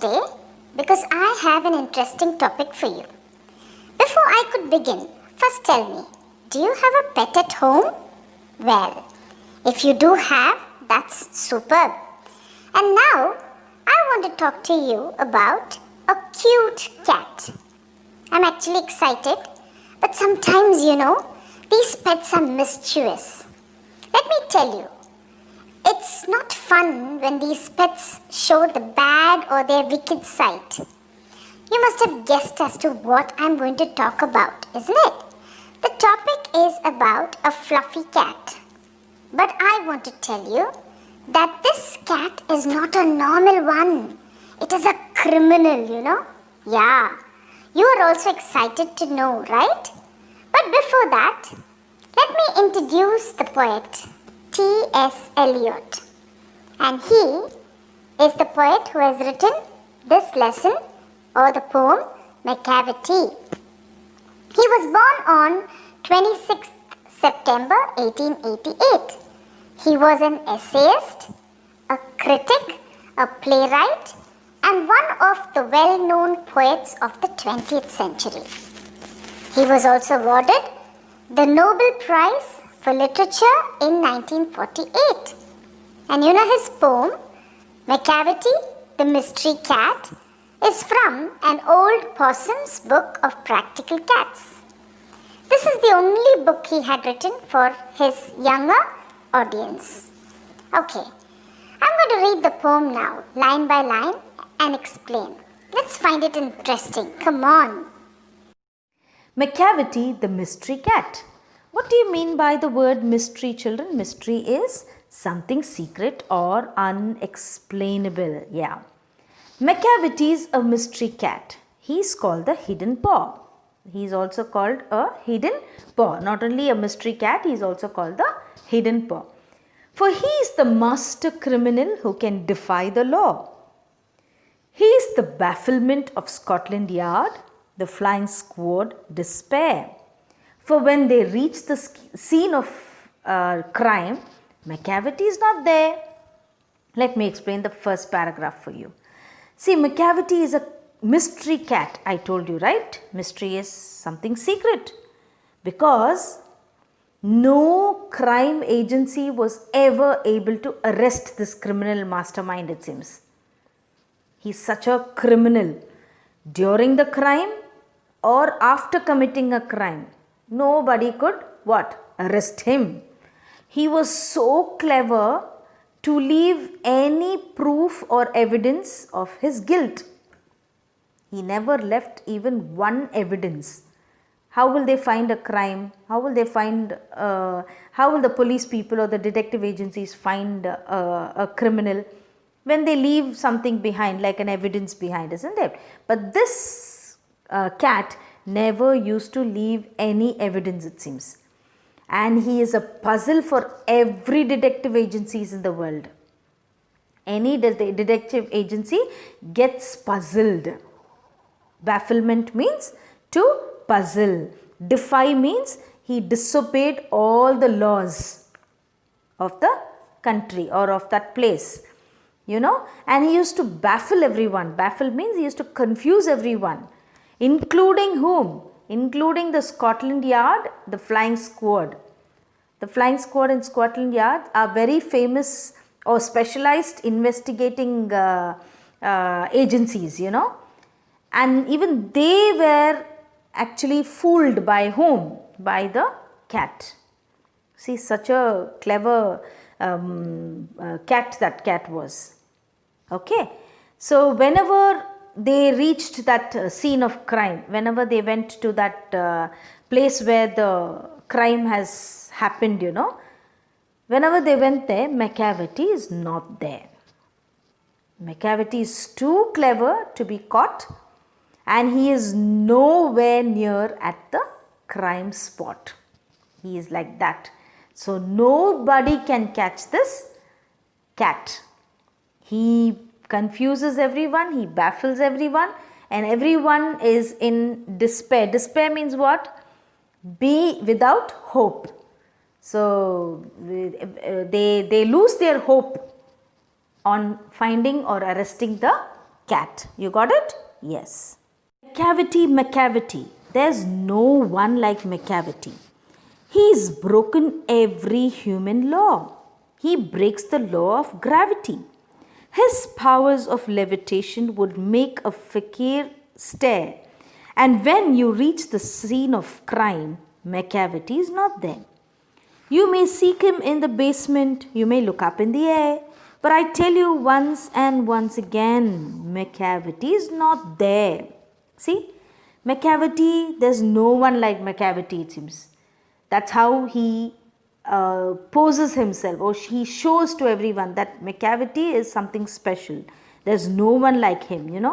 today because I have an interesting topic for you. Before I could begin, first tell me, do you have a pet at home? Well, if you do have, that's superb. And now, I want to talk to you about a cute cat. I'm actually excited, but sometimes, these pets are mischievous. Let me tell you, it's not fun when these pets show the bad or their wicked side. You must have guessed as to what I'm going to talk about, isn't it? The topic is about a fluffy cat. But I want to tell you that this cat is not a normal one. It is a criminal, Yeah, you are also excited to know, right? But before that, let me introduce the poet T.S. Eliot. And he is the poet who has written this lesson or the poem Macavity. He was born on 26th September 1888. He was an essayist, a critic, a playwright, and one of the well-known poets of the 20th century. He was also awarded the Nobel Prize for Literature in 1948. And his poem, Macavity, the Mystery Cat, is from an old possum's book of practical cats. This is the only book he had written for his younger audience. Okay, I'm going to read the poem now, line by line, and explain. Let's find it interesting. Come on. Macavity, the Mystery Cat. What do you mean by the word mystery, children? Mystery is something secret or unexplainable. Yeah. Macavity is a mystery cat. He's called the hidden paw. He's also called a hidden paw. Not only a mystery cat, he's also called the hidden paw. For he is the master criminal who can defy the law. He is the bafflement of Scotland Yard, the flying squad despair. For when they reach the scene of crime, Macavity is not there. Let me explain the first paragraph for you. See, Macavity is a mystery cat, I told you, right? Mystery is something secret. Because no crime agency was ever able to arrest this criminal mastermind, it seems. He's such a criminal. During the crime or after committing a crime, nobody could arrest him. He was so clever to leave any proof or evidence of his guilt. He never left even one evidence. How will they find a crime? How will the police people or the detective agencies find a criminal when they leave something behind, like an evidence behind, isn't it? But this cat never used to leave any evidence, it seems. And he is a puzzle for every detective agencies in the world. Any detective agency gets puzzled. Bafflement means to puzzle. Defy means he disobeyed all the laws of the country or of that place. And he used to baffle everyone. Baffle means he used to confuse everyone. Including whom? Including the Scotland Yard, the flying squad. The flying squad in Scotland Yard are very famous or specialized investigating agencies, And even they were actually fooled by whom? By the cat. See, such a clever cat that cat was. Okay. So, whenever they reached that scene of crime, whenever they went to that place where the crime has happened, whenever they went there, Macavity is not there. Macavity is too clever to be caught, and he is nowhere near at the crime spot. He is like that. So, nobody can catch this cat. He confuses everyone, he baffles everyone, and everyone is in despair. Despair means what? Be without hope. So, they lose their hope on finding or arresting the cat. You got it? Yes. Macavity, Macavity. There's no one like Macavity. He's broken every human law. He breaks the law of gravity. His powers of levitation would make a fakir stare. And when you reach the scene of crime, Macavity is not there. You may seek him in the basement, you may look up in the air, but I tell you once and once again, Macavity is not there. See, Macavity, there's no one like Macavity, it seems. That's how he poses himself, or he shows to everyone that Macavity is something special. There's no one like him,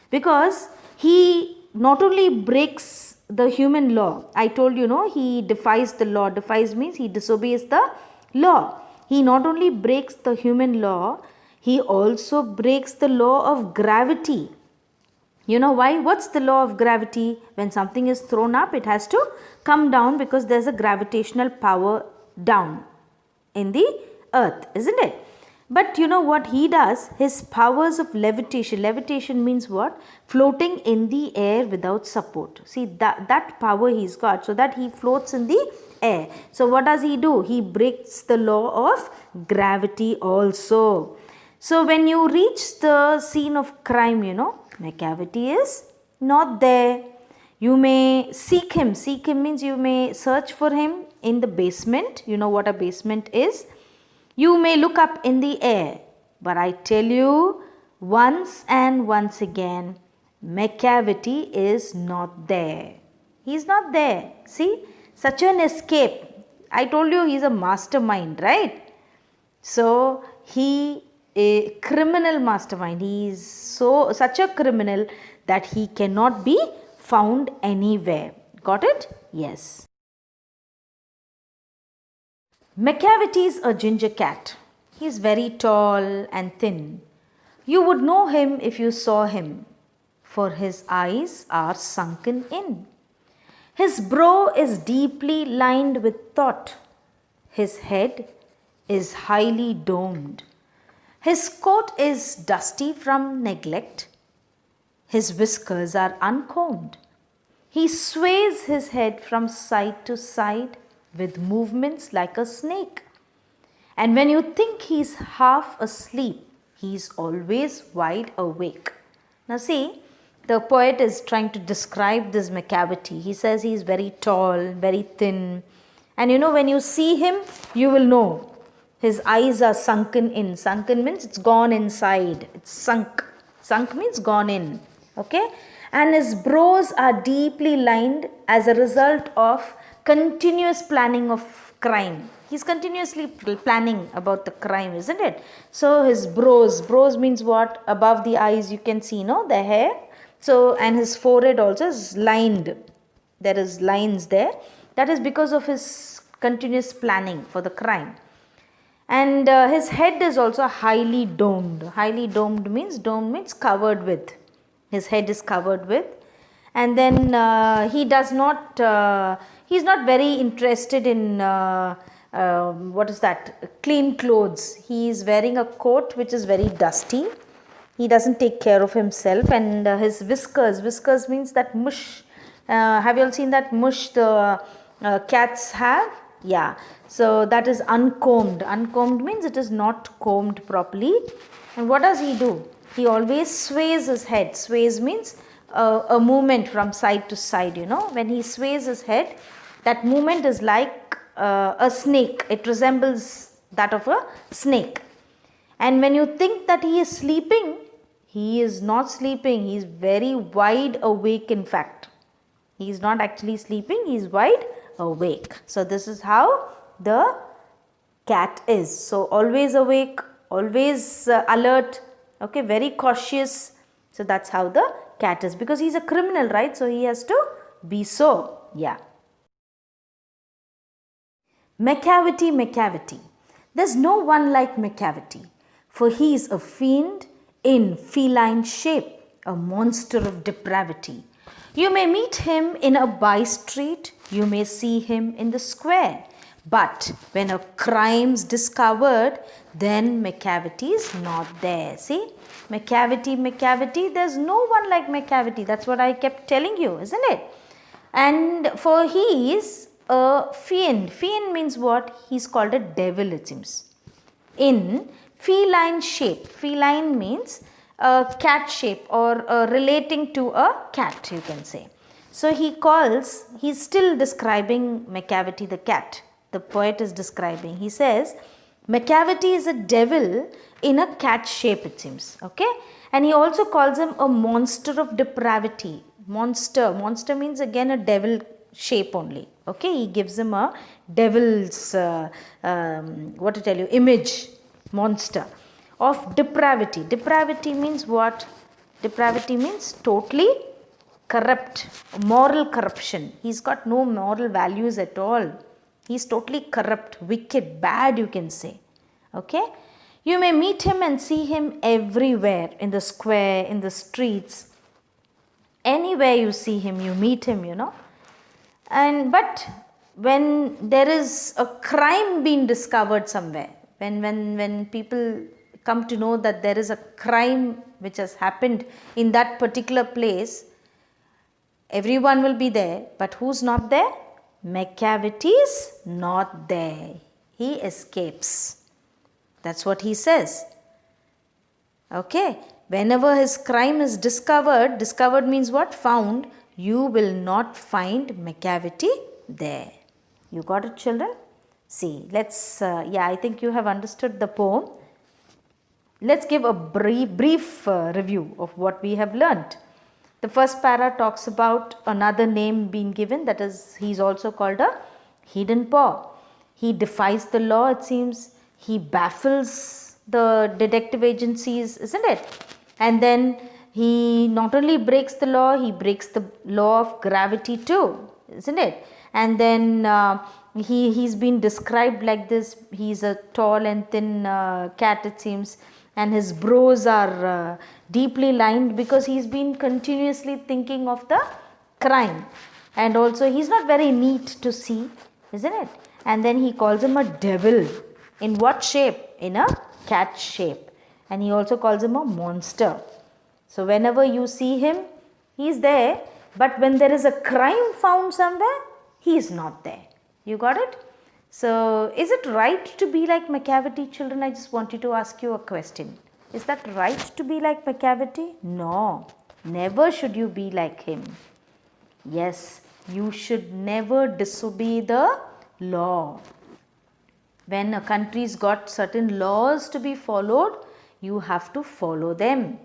because he not only breaks the human law. I told you, he defies the law. Defies means he disobeys the law. He not only breaks the human law, he also breaks the law of gravity. You know why? What's the law of gravity? When something is thrown up, it has to come down because there's a gravitational power down in the earth, isn't it? But you know what he does? His powers of levitation. Levitation means what? Floating in the air without support. See, that power he's got, so that he floats in the air. So what does he do? He breaks the law of gravity also. So when you reach the scene of crime, Macavity is not there. You may seek him. Seek him means you may search for him in the basement. You know what a basement is. You may look up in the air, but I tell you once and once again, Macavity is not there. He's not there. See, such an escape. I told you he's a mastermind, right? So he a criminal mastermind. He is such a criminal that he cannot be found anywhere. Got it? Yes. Macavity is a ginger cat. He is very tall and thin. You would know him if you saw him, for his eyes are sunken in. His brow is deeply lined with thought. His head is highly domed. His coat is dusty from neglect. His whiskers are uncombed. He sways his head from side to side with movements like a snake. And when you think he's half asleep, he's always wide awake. Now see, the poet is trying to describe this Macavity. He says he's very tall, very thin. And when you see him, you will know. His eyes are sunken in. Sunken means it's gone inside. It's sunk. Sunk means gone in. Okay? And his brows are deeply lined as a result of continuous planning of crime. He's continuously planning about the crime, isn't it? So his brows means what? Above the eyes you can see, the hair. So, and his forehead also is lined. There is lines there. That is because of his continuous planning for the crime. And his head is also highly domed. Highly domed means covered with. His head is covered with. And then he does not, he's not very interested in, clean clothes. He is wearing a coat which is very dusty. He doesn't take care of himself. And his whiskers means that mush. Have you all seen that mush the cats have? Yeah. So that is uncombed. Uncombed means it is not combed properly. And what does he do? He always sways his head. Sways means a movement from side to side, When he sways his head, that movement is like a snake. It resembles that of a snake. And when you think that he is sleeping, he is not sleeping. He is very wide awake, in fact. He is not actually sleeping. He is wide awake. So this is how the cat is. So always awake, always alert, okay, very cautious. So that's how the cat is, because he's a criminal, right? So he has to be so. Yeah. Macavity, Macavity. There's no one like Macavity, for he is a fiend in feline shape, a monster of depravity. You may meet him in a by-street, you may see him in the square. But when a crime's discovered, then Macavity is not there. See, Macavity, Macavity. There's no one like Macavity. That's what I kept telling you, isn't it? And for he is a fiend. Fiend means what? He's called a devil, it seems. In feline shape. Feline means a cat shape or relating to a cat, you can say. So he's still describing Macavity the cat. The poet is describing. He says, Macavity is a devil in a cat shape, it seems. Okay. And he also calls him a monster of depravity. Monster means again a devil shape only. Okay. He gives him a devil's, image. Monster of depravity. Depravity means what? Depravity means totally corrupt, moral corruption. He's got no moral values at all. He's totally corrupt, wicked, bad, you can say. Okay. You may meet him and see him everywhere, in the square, in the streets. Anywhere you see him, you meet him, but when there is a crime being discovered somewhere, when people come to know that there is a crime which has happened in that particular place, everyone will be there, but who's not there? Macavity is not there. He escapes. That's what he says. Okay. Whenever his crime is discovered means what? Found. You will not find Macavity there. You got it, children? See, let's, I think you have understood the poem. Let's give a brief review of what we have learnt. The first para talks about another name being given, that is, he's also called a hidden paw. He defies the law, it seems. He baffles the detective agencies, isn't it? And then he not only breaks the law, he breaks the law of gravity too, isn't it? And then he's been described like this. He's a tall and thin cat, it seems. And his brows are deeply lined because he's been continuously thinking of the crime. And also he's not very neat to see, isn't it? And then he calls him a devil. In what shape? In a cat shape. And he also calls him a monster. So whenever you see him, he's there. But when there is a crime found somewhere, he is not there. You got it? So, is it right to be like Macavity, children? I just wanted to ask you a question. Is that right to be like Macavity? No, never should you be like him. Yes, you should never disobey the law. When a country's got certain laws to be followed, you have to follow them.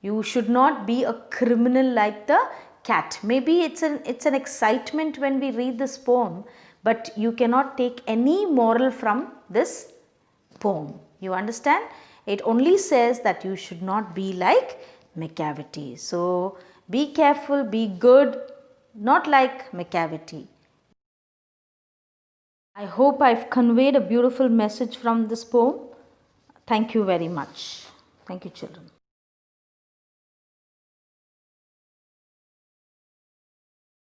You should not be a criminal like the cat. Maybe it's an excitement when we read this poem, but you cannot take any moral from this poem. You understand? It only says that you should not be like Macavity. So, be careful, be good, not like Macavity. I hope I've conveyed a beautiful message from this poem. Thank you very much. Thank you, children.